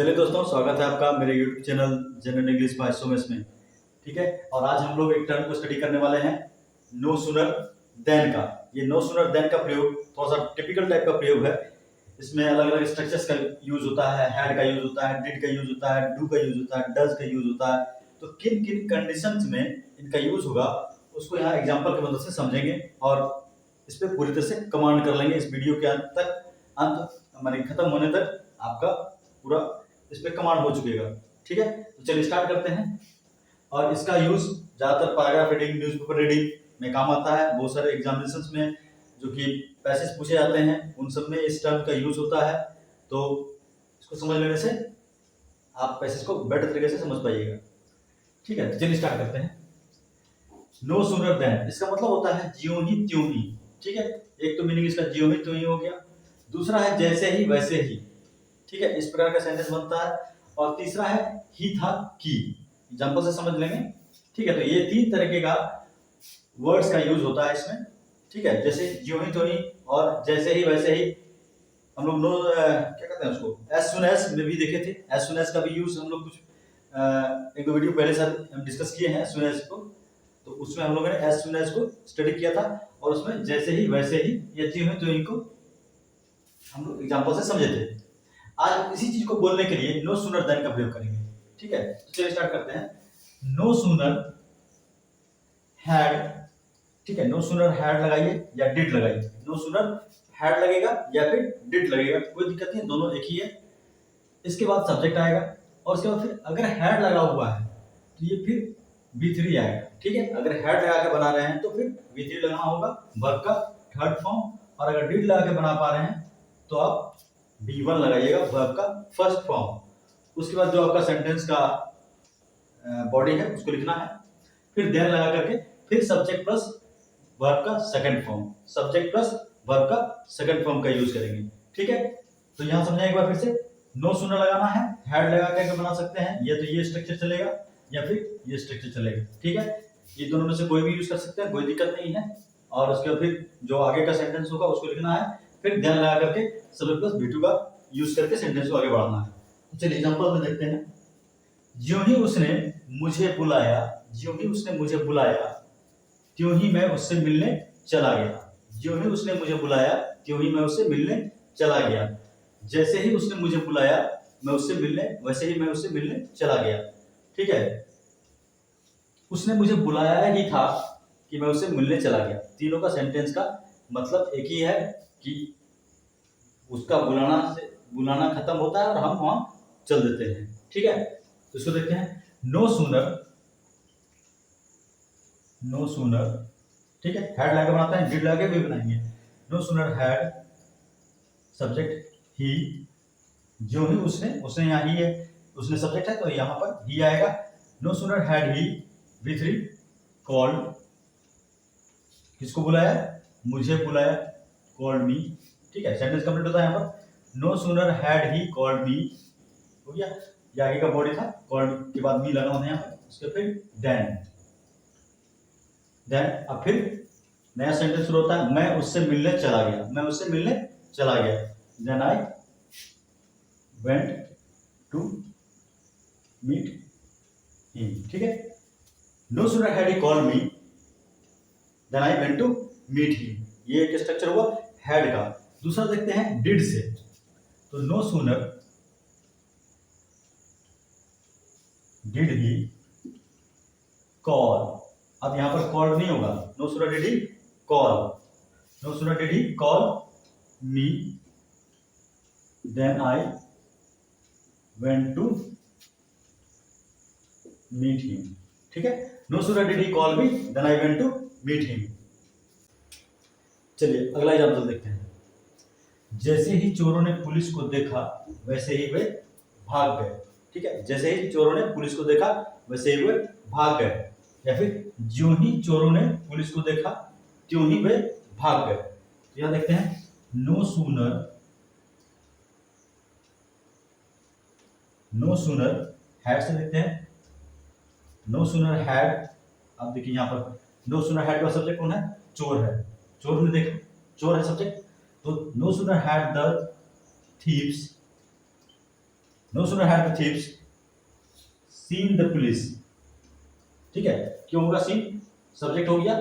चलिए दोस्तों, स्वागत है आपका मेरे YouTube channel general English by Somesh में। ठीक है, और आज हम लोग एक टर्म को स्टडी करने वाले हैं, नो सूनर देन का। ये नो सूनर देन का प्रयोग थोड़ा सा टिपिकल टाइप का प्रयोग है। इसमें अलग अलग स्ट्रक्चर्स का यूज होता है, हैड का यूज होता है, डिड का यूज होता है, डू का यूज होता है, डज का यूज होता है। तो किन किन कंडीशंस में इनका यूज होगा उसको यहाँ एग्जाम्पल की मदद से समझेंगे और इस पर पूरी तरह से कमांड कर लेंगे। इस वीडियो के अंत माने खत्म होने तक आपका पूरा इस पे कमांड हो चुकेगा। ठीक है, तो चलिए स्टार्ट करते हैं। और इसका यूज ज्यादातर पैराग्राफ रीडिंग, न्यूज़पेपर रीडिंग में काम आता है। बहुत सारे एग्जामिनेशंस में जो कि पैसेज पूछे जाते हैं उन सब में इस टर्म का यूज होता है। तो इसको समझ लेने से आप पैसेज को बेटर तरीके से समझ पाइएगा। ठीक है, तो चलिए स्टार्ट करते हैं। नो सूनर देन, इसका मतलब होता है ज्यों ही त्यों ही। ठीक है, एक तो मीनिंग इसका ज्यों ही त्यों ही हो गया, दूसरा है जैसे ही वैसे ही। ठीक है, इस प्रकार का सेंटेंस बनता है। और तीसरा है ही था की, एग्जांपल से समझ लेंगे। ठीक है, तो ये तीन तरीके का वर्ड्स का यूज होता है इसमें। ठीक है, जैसे ज्यों ही त्यों ही और जैसे ही वैसे ही। हम लोग नो क्या कहते हैं उसको, एज सुन एज में भी देखे थे। एज सुन एज का भी यूज हम लोग कुछ एक दो वीडियो पहले सर हम डिस्कस किए हैं एज सुन एज को। तो उसमें हम लोगों ने एज सुन एज को स्टडी किया था और उसमें जैसे ही वैसे ही या ज्यों ही त्यों ही को हम लोग एग्जांपल से समझे थे। आज इसी चीज को बोलने के लिए नो सूनर देन का प्रयोग करेंगे। ठीक है, तो चलिए स्टार्ट करते हैं। नो सूनर हैड, ठीक है, नो सूनर हैड लगाइए या डिड लगाइए। नो सूनर हैड लगेगा या फिर डिड लगेगा, कोई दिक्कत नहीं, दोनों एक ही है। इसके बाद सब्जेक्ट आएगा और उसके बाद फिर अगर हैड लगा हुआ है तो ये फिर V3 आएगा। ठीक है, अगर हैड लगा के बना रहे हैं तो फिर V3 लगाना होगा वर्ब का थर्ड फॉर्म, और अगर डिड लगा के बना पा रहे हैं तो आप V1 लगाइएगा वर्ब का फर्स्ट फॉर्म। उसके बाद जो आपका सेंटेंस का बॉडी है उसको लिखना है, फिर देन लगा करके फिर सब्जेक्ट प्लस वर्ब का second form, subject plus verb का सेकंड फॉर्म का यूज करेंगे। ठीक है, तो यहां समझें एक बार फिर से। नो सूनर लगाना है, हैड लगा करके बना सकते हैं, या तो ये स्ट्रक्चर चलेगा या फिर ये स्ट्रक्चर चलेगा। ठीक है, ये दोनों में से कोई भी यूज कर सकते हैं, कोई दिक्कत नहीं है। और उसके बाद फिर जो आगे का सेंटेंस होगा उसको लिखना है, फिर देन लगा करके सब्जेक्ट प्लस V2 का यूज करके सेंटेंस को आगे बढ़ाना है। चलिए एग्जांपल में देखते हैं। ज्यों ही उसने मुझे बुलाया, ज्यों ही उसने मुझे बुलाया त्यों ही मैं उससे मिलने चला गया। ज्यों ही उसने मुझे बुलाया त्यों ही मैं उससे मिलने चला गया। जैसे ही उसने मुझे बुलाया मैं उससे मिलने, वैसे ही मैं उससे मिलने चला गया। ठीक है, उसने मुझे बुलाया ही था कि मैं उससे मिलने चला गया। तीनों का सेंटेंस का मतलब एक ही है कि उसका बुलाना खत्म होता है और हम वहां चल देते हैं। ठीक है, तो इसको देखते हैं। नो सूनर, नो सूनर, ठीक है, हैड लगा बनाते हैं, डिड लगा भी बनाएंगे। नो सूनर हैड सब्जेक्ट ही, जो ही उसने यहाँ ही है, उसने सब्जेक्ट है तो यहाँ पर ही आएगा। No sooner had he V3 called, किसको बुलाया, मुझे बुलाया, कॉल्ड मी। ठीक है, सेंटेंस कंप्लीट होता है यहाँ पर। No sooner had he called me, हो गया, ये आगे का बॉडी था, कॉल्ड के बाद मी लगा होता है यहाँ पर। उसके फिर देन, अब फिर नया सेंटेंस शुरू होता है, मैं उससे मिलने चला गया, मैं उससे मिलने चला गया। Then I went to meet him. ठीक है, no sooner had he called me then I went to meet him. ये एक स्ट्रक्चर हुआ हैड का। दूसरा देखते हैं डिड से। तो no sooner did he call, अब यहां पर कॉल नहीं होगा, no sooner did he call, no sooner did he call me then I went to meet him. ठीक है, no sooner did he call me then I went to meet him. चलिए अगला example देखते हैं। जैसे ही चोरों ने पुलिस को देखा वैसे ही वे भाग गए। ठीक है, जैसे ही चोरों ने पुलिस को देखा वैसे ही वे भाग गए, या फिर ज्यों ही चोरों ने पुलिस को देखा त्यों ही वे भाग गए। तो यहां देखते हैं नो सूनर हैड से देखते हैं। नो सूनर हैड, अब देखिए यहां पर नो सूनर हैड का सब्जेक्ट कौन है, चोर है, चोर ने देखा, चोर है सब्जेक्ट। तो no sooner had the thieves no sooner had the thieves seen the police, ठीक है, क्यों होगा सीन, सब्जेक्ट हो गया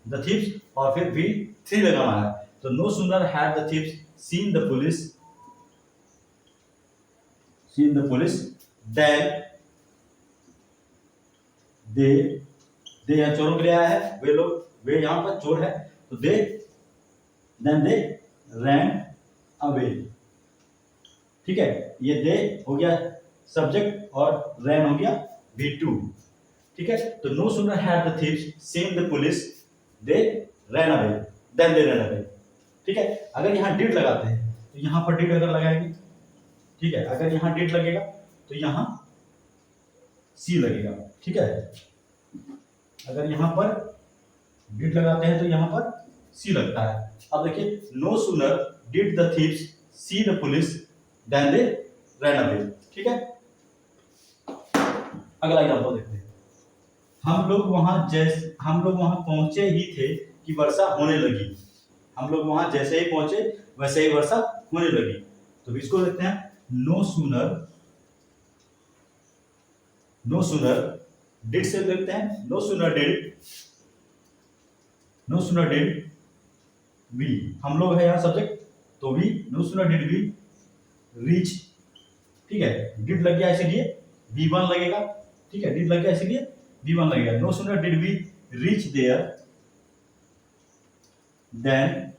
द थीव्स और फिर भी थ्री लगाना है, तो no sooner had the thieves seen the police, seen the police then they यहाँ चोरों के लिए आया है, वे लोग, वे यहाँ पर चोर है, तो दे देन दे रैन अवे, ठीक है, ये दे हो गया सब्जेक्ट और रैन हो गया V2, ठीक है, तो no sooner had the thieves seen the police they ran away then they ran away, ठीक है, अगर यहाँ डिड लगाते हैं तो यहाँ पर डिड अगर लगाएंगे, ठीक है, अगर यहाँ डिड लगेगा तो यहाँ सी लगेगा, ठीक है, अगर यहाँ पर डिड लगाते हैं तो यहाँ पर सी लगता है। अब देखिए no sooner did the thieves see the police then they ran away, ठीक है। अगला एग्जांपल देखते हैं, हम लोग वहां पहुंचे ही थे कि वर्षा होने लगी, हम लोग वहां जैसे ही पहुंचे वैसे ही वर्षा होने लगी, तो इसको देखते हैं नो सूनर डिड से देखते हैं, नो सूनर डिड वी, हम लोग है यहाँ सब्जेक्ट, तो we, no sooner did we reach, ठीक है, डिड लग गया इसलिए V1 लगेगा, ठीक है, डिड लग गया इसलिए V1 लगेगा, no sooner did we reach there then,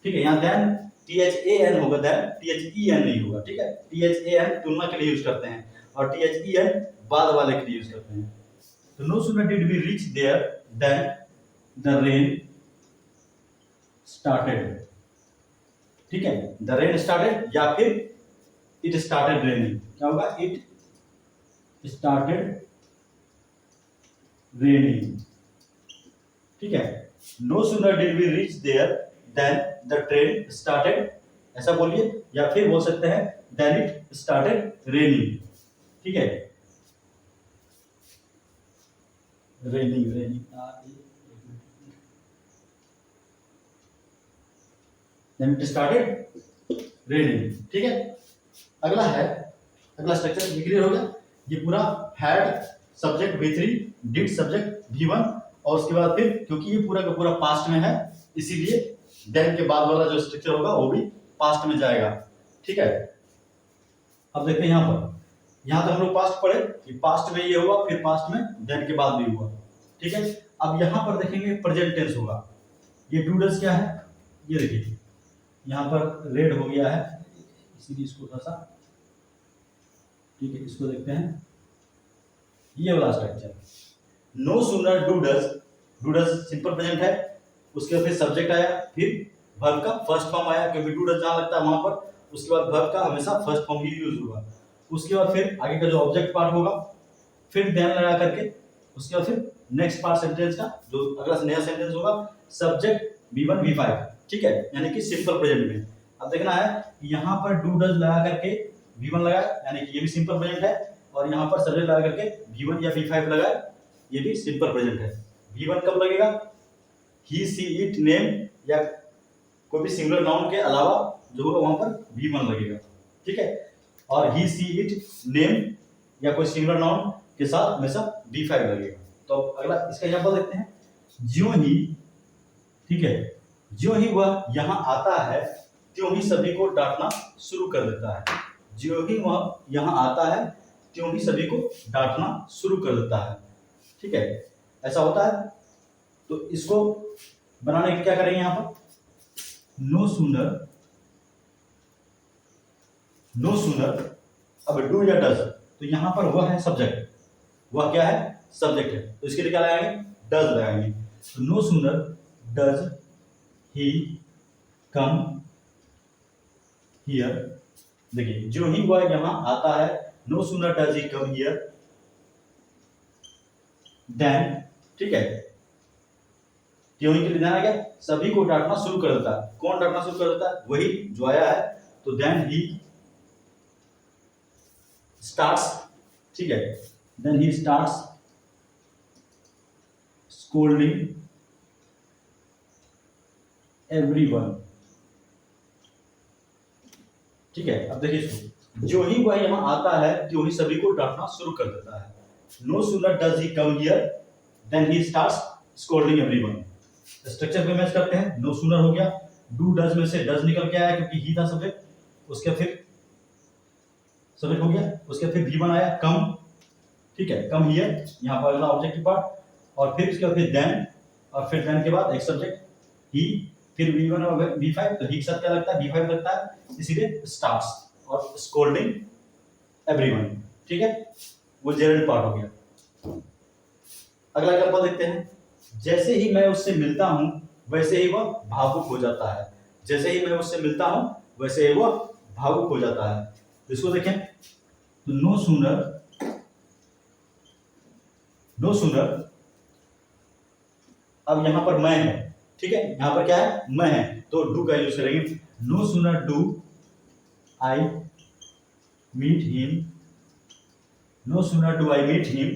ठीक है, यहाँ देन THAN होगा, देन THEN नहीं होगा, ठीक है, THAN तुलना के लिए यूज करते हैं और THEN बाद वाले के लिए यूज करते हैं, तो no sooner did we reach there then the rain started, ठीक है, द रेन स्टार्टेड या फिर इट स्टार्टेड रेनिंग, क्या होगा, इट स्टार्टेड रेनिंग, ठीक है, no sooner did we reach there then the train started, ऐसा बोलिए, या फिर बोल सकते हैं देन इट स्टार्टेड रेनिंग, ठीक है, raining then it started raining, ठीक है। अगला स्ट्रक्चर ये क्लियर हो गया, ये पूरा had subject V3 did subject V1 और उसके बाद फिर क्योंकि ये पूरा का पूरा पास्ट में है इसीलिए देन के बाद वाला जो स्ट्रक्चर होगा वो भी पास्ट में जाएगा, ठीक है। अब देखते हैं यहाँ तक हम लोग पास्ट पढ़े कि पास्ट में ये हुआ फिर पास्ट में देन के बाद भी हुआ, ठीक है। अब यहाँ पर देखेंगे प्रेजेंट टेंस होगा, ये डूडल्स क्या है, ये देखिए यहाँ पर रेड हो गया है इसीलिए इसको थोड़ा सा, ठीक है, इसको देखते हैं, ये वाला structure, no sooner doodles simple present है, उसके बाद फिर सब्जेक्ट आया, फिर वर्ब का फर्स्ट फॉर्म आया, क्योंकि डूडल्स जहां लगता है वहां पर, उसके बाद वर्ब का हमेशा फर्स्ट फॉर्म ही यूज होगा, उसके बाद फिर आगे का जो ऑब्जेक्ट पार्ट होगा, फिर देन लगा करके उसके बाद फिर नेक्स्ट पार्ट सेंटेंस का जो अगला नया सेंटेंस होगा सब्जेक्ट V1 V5, ठीक है, यानी कि सिंपल प्रेजेंट में। अब देखना है यहाँ पर डूडल्स लगा करके V1 लगाए, यानी कि ये भी सिंपल प्रेजेंट है, और यहाँ पर सब्जेक्ट लगा करके V1 या V5 लगाए, ये भी सिंपल प्रेजेंट है। V1 कब लगेगा, ही सी इट नेम या कोई भी सिंगुलर नाउन के अलावा जो होगा वहां पर V1 लगेगा, ठीक है, और ही सी इट नेम या कोई सिंगुलर नाउन के साथ हमेशा V5 लगेगा। तो अगला इसका एग्जांपल देखते हैं, ज्यों ही, ठीक है, ज्यों ही वह यहाँ आता है त्यों ही सभी को डांटना शुरू कर देता है, ज्यों ही वह यहाँ आता है त्यों ही सभी को डांटना शुरू कर देता है, ठीक है, ऐसा होता है। तो इसको बनाने के क्या करेंगे यहाँ पर, नो सूनर अब डू या डज, तो यहाँ पर वह है सब्जेक्ट, वह क्या है सब्जेक्ट है, तो इसके लिए क्या लगाएंगे, डज लगाएंगे, तो no sooner does he come here, देखिए जो ही वह यहाँ आता है, no sooner does he come here then, ठीक है, क्यों ही के लिए ध्यान आ गया, सभी को डांटना शुरू कर देता है, कौन डांटना शुरू कर देता है, वही जो आया है, तो देन ही स्टार्ट्स, ठीक है, then he starts scolding everyone, ठीक है। अब देखिए इसको, जो ही वह यहाँ आता है जो ही सभी को डांटना शुरू कर देता है। No sooner does he come here than he starts scolding everyone. Structure पे मैच करते हैं। नो सूनर हो गया, डू डज में से डज निकल के आया क्योंकि ही था सब्जेक्ट, उसके फिर सब्जेक्ट हो गया, उसके फिर V1 आया कम, ठीक है, कम हियर, यहाँ पर अगला ऑब्जेक्टिव पार्ट, और फिर उसके बाद फिर देन, और फिर देन के बाद एक सब्जेक्ट ही, फिर V1 और V5, तो ही के साथ क्या लगता है, V5 लगता है, इसीलिए स्टार्ट्स और स्कोल्डिंग एवरीवन, ठीक है, वो जेरंड पार्ट हो गया। अगला एग्जांपल देखते हैं। जैसे ही मैं उससे मिलता हूं वैसे ही वह भावुक हो जाता है। जैसे ही मैं उससे मिलता हूं वैसे ही वह भावुक हो जाता है। इसको देखें तो नो सूनर, अब यहां पर मैं है, ठीक है, यहां पर क्या है, मैं है, तो डू का यूज करेंगे। No sooner do I meet him, no sooner do I meet him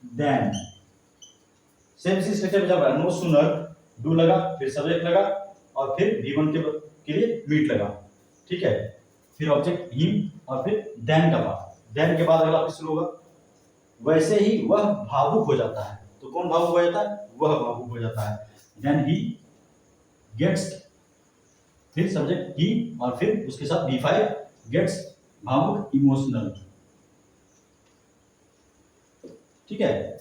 then, same इसी स्ट्रक्चर में चल रहा है। नो सूनर डू लगा, फिर सब्जेक्ट लगा, और फिर V1 के लिए मीट लगा, ठीक है, फिर ऑब्जेक्ट हिम, और फिर देन का पार्ट, देन के बाद अगला फिर शुरू होगा। वैसे ही वह भावुक हो जाता है। तो कौन भावुक हो जाता है, वह भावुक हो जाता है। देन ही गेट्स, फिर सब्जेक्ट ही, और फिर उसके साथ V5 गेट्स भावुक इमोशनल, ठीक है।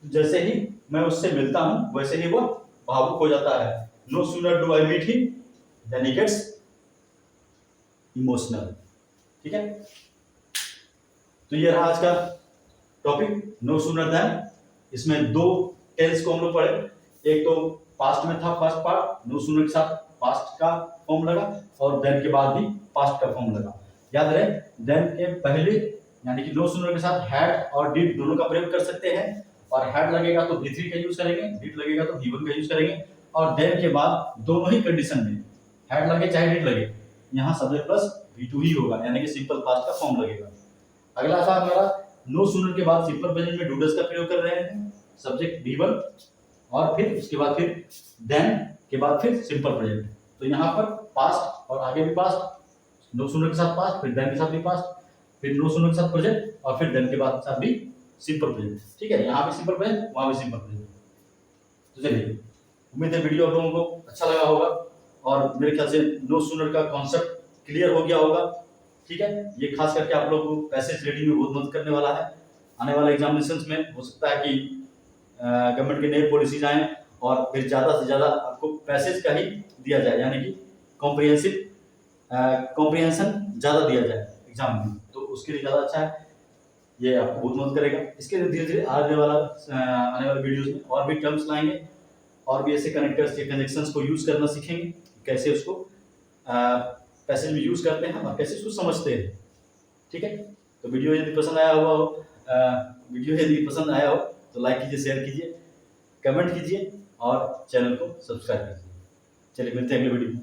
जैसे ही मैं उससे मिलता हूं वैसे ही वह भावुक हो जाता है। No sooner do I meet him then he gets emotional, ठीक है। तो ये रहा आज का टॉपिक, नो सूनर देन। इसमें दो टेंस को हम लोग पढ़े, एक तो पास्ट में था फर्स्ट पार्ट, नो सूनर के साथ पास्ट का फॉर्म लगा, और देन के बाद भी पास्ट का फॉर्म लगा। याद रहे, देन के पहले यानी कि नो सूनर के साथ हैड और डिड दोनों का प्रयोग कर सकते हैं, और हैड लगेगा तो V3 का यूज करेंगे, डिड लगेगा तो V1 का यूज करेंगे, और देन के बाद दोनों ही कंडीशन में हैड लगे चाहे डिड लगे, यहाँ सब्जेक्ट प्लस V2 ही होगा, यानी कि सिंपल पास्ट का फॉर्म लगेगा। अगला था हमारा नो सूनर के बाद सिंपल प्रेजेंट में डू डज का प्रयोग कर रहे हैं, सब्जेक्ट V1, और फिर उसके बाद फिर देन के बाद फिर सिंपल प्रेजेंट। तो यहाँ पर पास्ट और आगे भी पास्ट, नो सूनर के साथ पास्ट, फिर देन के साथ भी पास्ट, फिर नो सूनर के साथ प्रेजेंट, और फिर देन के बाद साथ भी सिंपल प्रेजेंट, ठीक है, यहाँ भी सिंपल प्रेजेंट, वहां भी सिंपल प्रेजेंट। तो चलिए, उम्मीद है वीडियो आप लोगों को अच्छा लगा होगा, और मेरे ख्याल से नो सूनर का कॉन्सेप्ट क्लियर हो गया होगा, ठीक है। ये खास करके आप लोगों को पैसेज रीडिंग में बहुत मदद करने वाला है। आने वाले एग्जामिनेशंस में हो सकता है कि गवर्नमेंट के नए पॉलिसीज आए और फिर ज़्यादा से ज़्यादा आपको पैसेज का ही दिया जाए, यानी कि कॉम्प्रिहेंशन ज़्यादा दिया जाए एग्जाम में, तो उसके लिए ज़्यादा अच्छा है, ये आपको बहुत मदद करेगा। इसके लिए धीरे धीरे आने वाले वीडियोस में और भी टर्म्स लाएंगे, और भी ऐसे कनेक्टर्स या कनेक्शंस को यूज़ करना सीखेंगे, कैसे उसको पैसेज में यूज़ करते हैं और कैसे उसको समझते हैं, ठीक है। तो वीडियो यदि पसंद आया हो तो लाइक कीजिए, शेयर कीजिए, कमेंट कीजिए, और चैनल को सब्सक्राइब कीजिए। चलिए, मिलते हैं अगले वीडियो में।